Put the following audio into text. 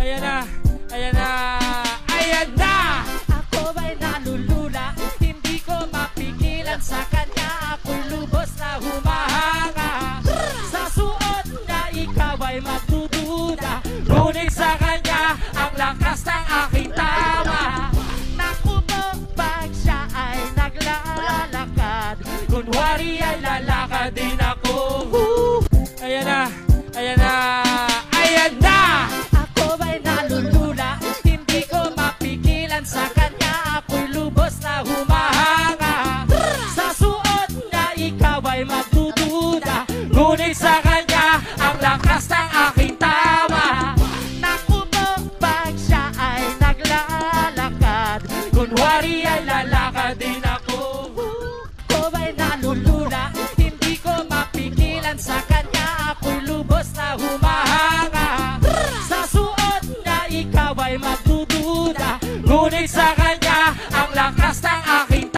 Ayan na, ayan na, ayan na! Ako ba'y nalulula, hindi ko mapigilan sa kanya. Ako'y lubos na humahanga sa suot na ikaw ay magdududa. Ngunit sa kanya ang lakas ng aking tawa. Naku mo, pag siya ay naglalakad, Kunwari ay lalakad din ako. Ayan na, ayan na, ayan na! ako ba'y nalulula, hindi ko mapigilan sa kanya. Ako'y lubos na humahanga Sa suot na ikaw ay magdududa. Ngunit sa kanya ang lakas ng aking tawa. Naku mo, pag siya ay naglalakad, Kunwari ay lalakad din ako. ako ba'y nalulula, hindi ko mapigilan sa kanya. Ako'y lubos na humahanga Sa suot na ikaw ay magdududa. Ngunit sa